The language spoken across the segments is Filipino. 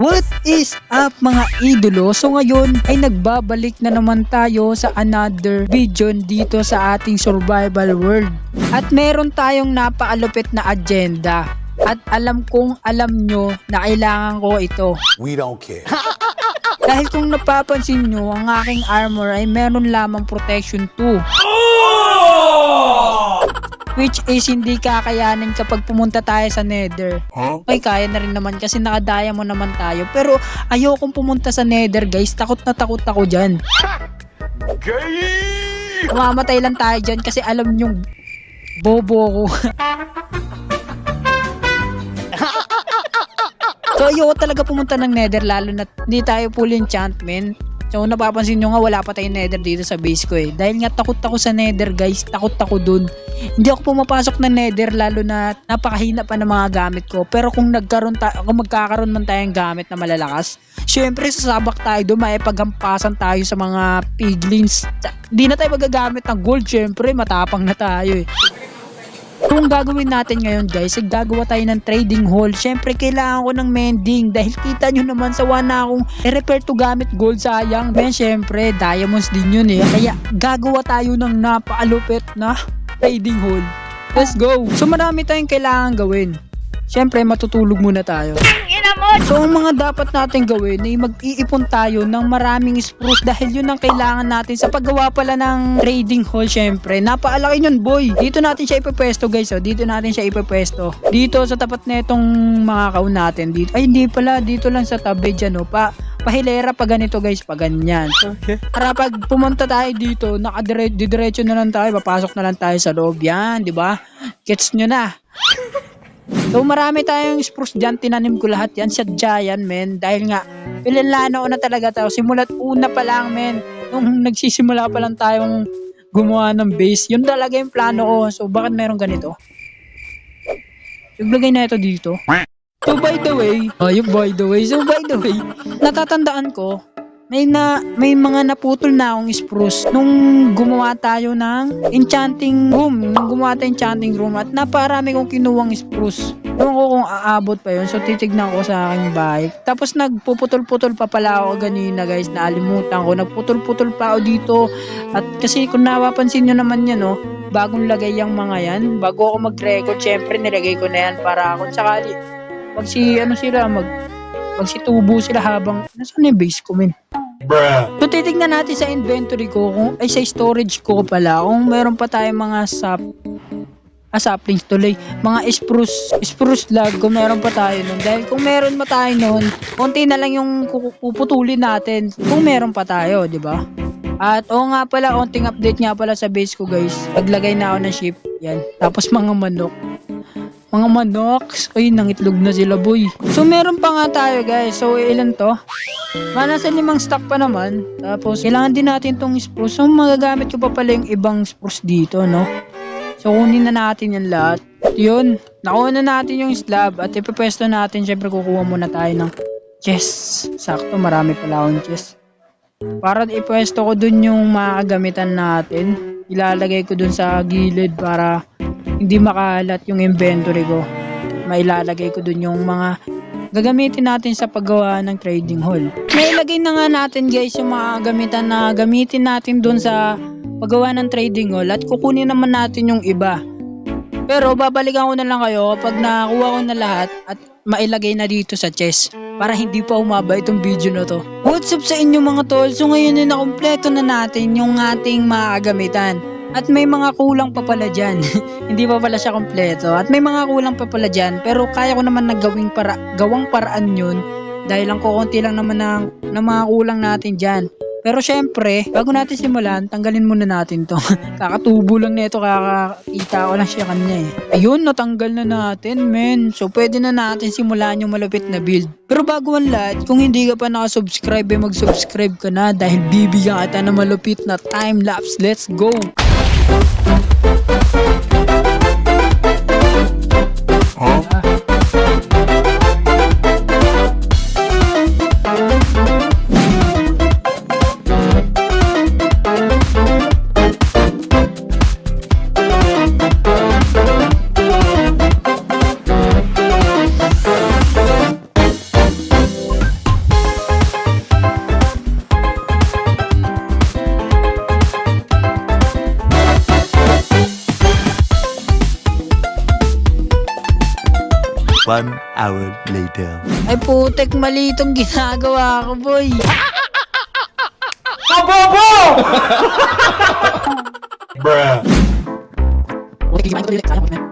What is up mga idolo? So ngayon ay nagbabalik na naman tayo sa another video dito sa ating survival world. At meron tayong napakalupit na agenda. At alam kong alam nyo na kailangan ko ito. We don't care. Dahil kung napapansin nyo, ang aking armor ay meron lamang protection 2. Which is hindi kakayanin kapag pumunta tayo sa nether. Okay, kaya na rin naman kasi naka-diamond naman tayo. Pero ayokong pumunta sa nether guys. Takot na takot ako dyan. Mamamatay lang tayo dyan kasi alam nyong bobo ko. So ayoko talaga pumunta ng nether lalo na hindi tayo full enchantment. So napapansin nyo nga wala pa tayong nether dito sa base ko eh. Dahil nga takot ako sa nether guys, takot ako dun. Hindi ako pumapasok ng nether lalo na napakahina pa ng mga gamit ko. Pero kung magkakaroon man tayong gamit na malalakas, syempre sasabak tayo doon, maipagampasan tayo sa mga piglins. Di na tayo magagamit ng gold, syempre matapang na tayo eh. Kung gagawin natin ngayon guys, gagawa tayo ng trading hall. Syempre kailangan ko ng mending dahil kita nyo naman sawa na akong i-repair to gamit gold, sayang. Ben syempre diamonds din yun eh. Kaya gagawa tayo ng napakalupit na trading hall. Let's go! So marami tayong kailangan gawin. Syempre matutulog muna tayo. So ang mga dapat natin gawin ay mag-iipon tayo ng maraming spruce dahil yun ang kailangan natin sa paggawa pala ng trading hall. Syempre napaalaki yun boy. Dito natin siya ipepwesto guys. Oh. Dito natin siya ipepwesto. Dito sa tapat na itong mga kaun natin. Dito. Ay hindi pala. Dito lang sa tabi dyan. Oh. Pahilera pa ganito guys. Pa ganyan. Okay. Para pag pumunta tayo dito, didiretso na lang tayo. Papasok na lang tayo sa loob. Yan. Diba? Gets nyo na. So marami tayong spruce dyan, tinanim ko lahat yan sa giant men. Dahil nga, pilanlano ko na talaga tayo. Simulat una pa lang men. Nung nagsisimula pa lang tayong gumawa ng base. Yun talaga yung plano ko. So bakit meron ganito? Iglagay na ito dito. So by the way, natatandaan ko, may mga naputol na akong spruce nung gumawa tayo ng enchanting room. At naparami kong kinuwang spruce. Ewan ko kung aabot pa yun. So titignan ko sa aking bahay. Tapos nagpuputol-putol pa pala ako ganina guys. Naalimutan ko. Nagputol-putol pa ako dito. At kasi kung napapansin nyo naman yan oh, bagong lagay yung mga yan. Bago ako mag-record, syempre nilagay ko na yan para kung sakali magsitubo sila habang nasaan yung base ko men. So titignan natin sa inventory ko sa storage ko pala kung meron pa tayong mga saplings tuloy, mga spruce log kung meron pa tayo nun. Dahil kung meron pa tayo nun, konti na lang yung puputulin natin kung meron pa tayo, di ba? At nga pala, onting update nga pala sa base ko guys. Naglagay na ako ng ship. Yan. Tapos mga manok. Ay, nangitlog na sila boy. So meron pa nga tayo guys. So ilan to? Nasa 5 stock pa naman. Tapos kailangan din natin tong spruce. So magagamit ko pa pala yung ibang spruce dito, no? So kunin na natin yan lahat. At yun, nakuha na natin yung slab. At ipepwesto natin, syempre kukuha muna tayo ng chest. Sakto, marami pala akong chest. Para ipwesto ko dun yung mga gamitan natin. Ilalagay ko dun sa gilid para hindi makalat yung inventory ko. Mailalagay ko dun yung mga gagamitin natin sa paggawa ng trading hall. Nailagay na nga natin guys yung mga gamitan na gamitin natin dun sa paggawa ng trading hall at kukunin naman natin yung iba. Pero babalikan ko na lang kayo kapag nakuha ko na lahat at mailagay na dito sa chest para hindi pa umaba itong video na to. What's up sa inyo mga tol? So ngayon na nakumpleto na natin yung ating mga gamitan. At may mga kulang pa pala dyan. Hindi pa pala siya kompleto. At may mga kulang pa pala dyan. Pero kaya ko naman gawang paraan yun. Dahil lang kukunti lang naman ng mga kulang natin dyan. Pero syempre, bago natin simulan, tanggalin muna natin to. Kakatubo lang nito, kakakita ko lang siya kanya eh. Ayun, natanggal na natin men. So pwede na natin simulan yung malupit na build. Pero bago ang lahat, kung hindi ka pa nakasubscribe, mag-subscribe ka na dahil bibigyan kita ng malupit na time-lapse. Let's go! 1 hour later. Ay putek, mali itong ginagawa ko, boy. Bruh. Okay, gigimain ko ulit. Sayang ko na.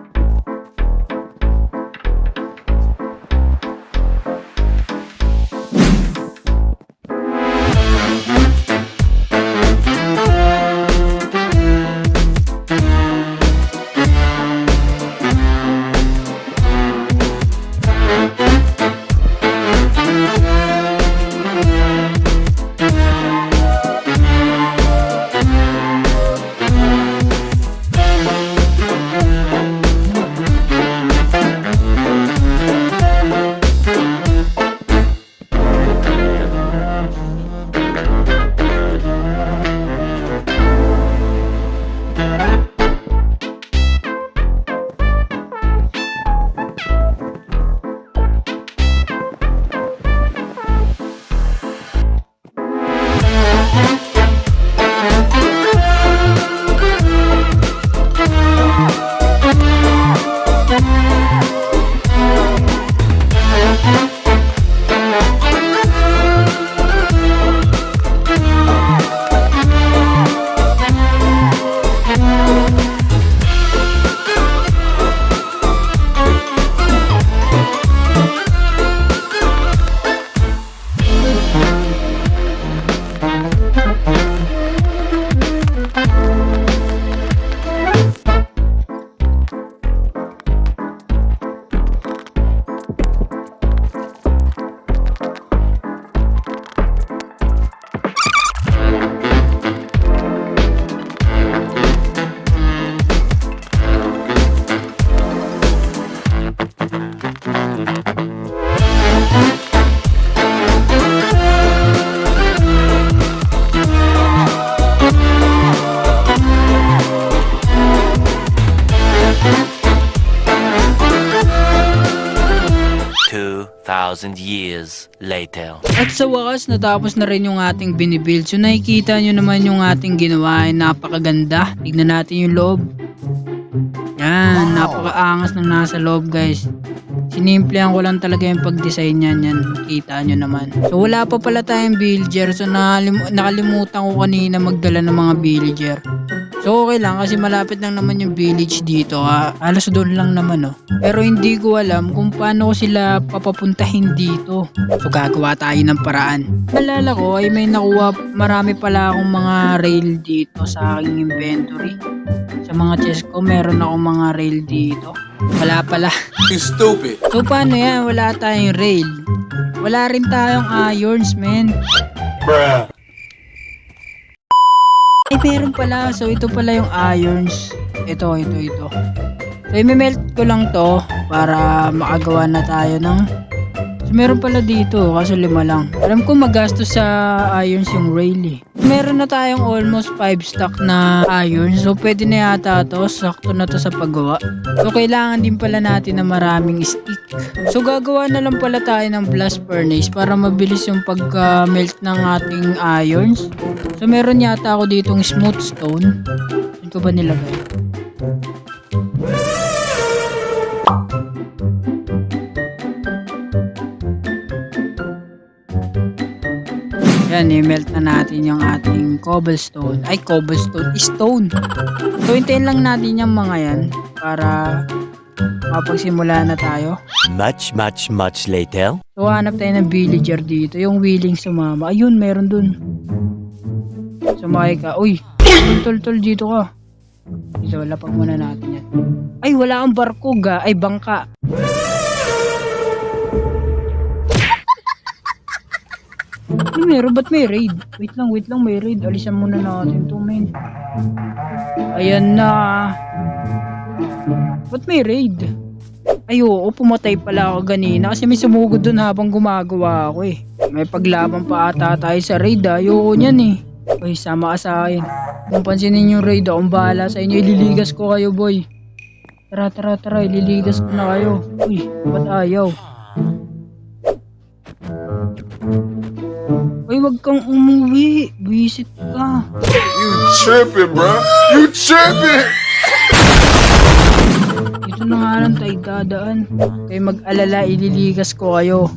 Thousand years later. At sa wakas, natapos na rin yung ating binibuild. So nakikita nyo naman yung ating ginawa ay napakaganda. Tignan natin yung loob. Yan, napakaangas ng nasa loob, guys. Sinimplehan ko lang talaga yung pag-design niyan. Yan, kita nyo naman. So wala pa pala tayong villager. So nakalimutan ko kanina magdala ng mga villager. So okay lang kasi malapit lang naman yung village dito. Halos doon lang naman, oh. Pero hindi ko alam kung paano ko sila papapuntahin dito. So gagawa tayo ng paraan. Nalala ko ay may nakuha, marami pala akong mga rail dito sa aking inventory. Sa mga chest ko meron akong mga rail dito. Wala pala. You stupid. So paano yan? Wala tayong rail. Wala rin tayong irons, man. Bruh. Ay, meron pala. So, ito pala yung irons. Ito. So, i-melt ko lang to para makagawa na tayo ng... So, meron pala dito. Kaso 5 lang. Alam ko magastos sa irons yung rail eh. Meron na tayong almost 5 stack na irons. So, pwede na yata to. Sakto na to sa paggawa. So, kailangan din pala natin na maraming stick. So, gagawa na lang pala tayo ng blast furnace para mabilis yung pagka-melt ng ating irons. So, meron yata ako ditong smooth stone. Saan ko ba nilagay? Yan, i-melt na natin yung ating cobblestone. Ay, cobblestone. Stone. So, hintayin lang natin yung mga yan para mapagsimula na tayo. Much later. So, hanap tayo ng villager dito. Yung willing sumama. Ayun, meron dun. Sumakay ka. Uy, tol dito ka. Dito, lapag muna natin yan. Ay, wala kang barko ga. Ay, bangka. Ano meron? Ba't may raid? Wait lang, may raid. Alisan muna natin to, men. Ayan na. Ba't may raid? Ay, oo, pumatay pala ako ganina kasi may sumugod dun habang gumagawa ako eh. May paglaban pa ata tayo sa raid, ayoko niyan eh. Uy, sama ka sa akin. Kung pansinin yung raid, akong bahala sa inyo. Ililigas ko kayo, boy. Tara, ililigas ko na kayo. Uy, ba't ayaw? Uy, wag kang umuwi. Visit ka. You tripping, bro. You tripping. Dito na nga lang tayo dadaan. Kayo mag-alala, ililigas ko kayo.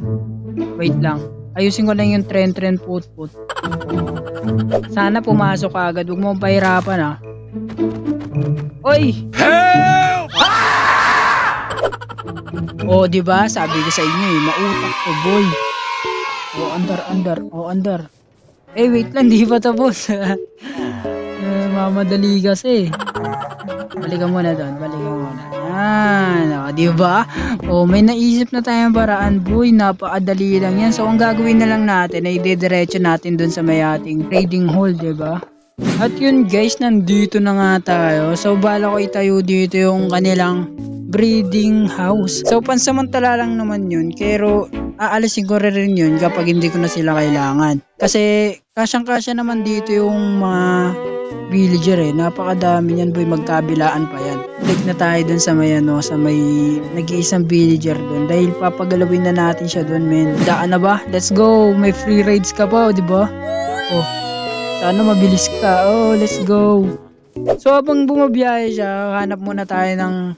Wait lang. Ayusin ko lang yung tren put-put. Sana pumasok ka agad. Huwag mo pahirapan ha. Oy! Help! Oh, di ba? Sabi ko sa inyo eh, mautak to, boy. Oh, andar. Eh, wait lang, di pa tapos. Mamadali kasi. Balikan muna doon, Yan, oh, di ba? Oh, may naisip na tayong paraan, boy. Napakadali lang yan. So, ang gagawin na lang natin ay didiretso natin doon sa may ating trading hall, di ba? At yun guys, nandito na nga tayo. So bala ko itayo dito yung kanilang breeding house. So pansamantala lang naman yun. Pero aalisin ko rin yun kapag hindi ko na sila kailangan. Kasi kasyang-kasya naman dito yung mga villager eh. Napakadami yan boy, magkabilaan pa yan. Balik na tayo dun sa may ano, sa may nag-iisang villager dun. Dahil papagalawin na natin siya dun men. Daan na ba? Let's go! May free rides ka pa, di ba? Oh. Sana mabilis ka. Oh, let's go. So, habang bumabiyahe siya, hanap muna tayo ng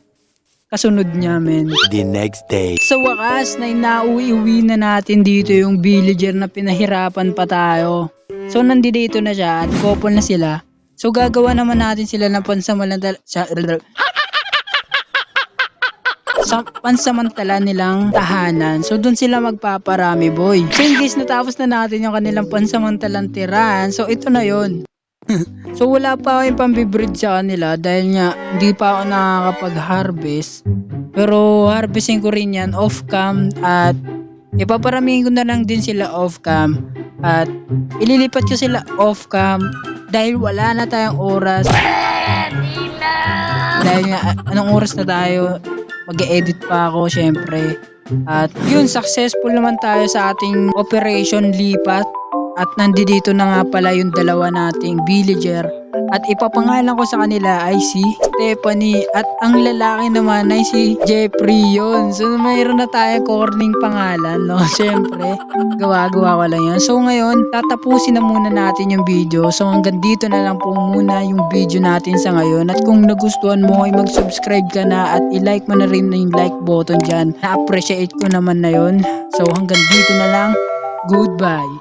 kasunod niya, men. The next day. Sa wakas, na inauwi-uwi na natin dito yung villager na pinahirapan pa tayo. So, nandito na siya at couple na sila. So, gagawa naman natin sila ng pansamantala nilang tahanan. So, dun sila magpaparami, boy. So, in case natapos na natin yung kanilang pansamantalang tirahan, so, ito na yon. So, wala pa ako yung pambibreed sa kanila dahil nga, hindi pa ako nakakapag-harvest. Pero, harvesting ko rin yan off-cam at ipaparamihin ko na lang din sila off-cam at ililipat ko sila off-cam dahil wala na tayong oras. Dahil nga, anong oras na tayo? Mag-edit pa ako syempre. At yun, successful naman tayo sa ating operation lipat. At nandito na nga pala yung dalawa nating villager. At ipapangalan ko sa kanila ay si Stephanie. At ang lalaki naman ay si Jeffrey yun. So mayroon na tayo corning pangalan, no? Syempre, gawa-gawa ko lang yun. So ngayon, tatapusin na muna natin yung video. So hanggang dito na lang po muna yung video natin sa ngayon. At kung nagustuhan mo ay mag-subscribe ka na at i-like mo na rin yung like button dyan. Na-appreciate ko naman na yun. So hanggang dito na lang. Goodbye.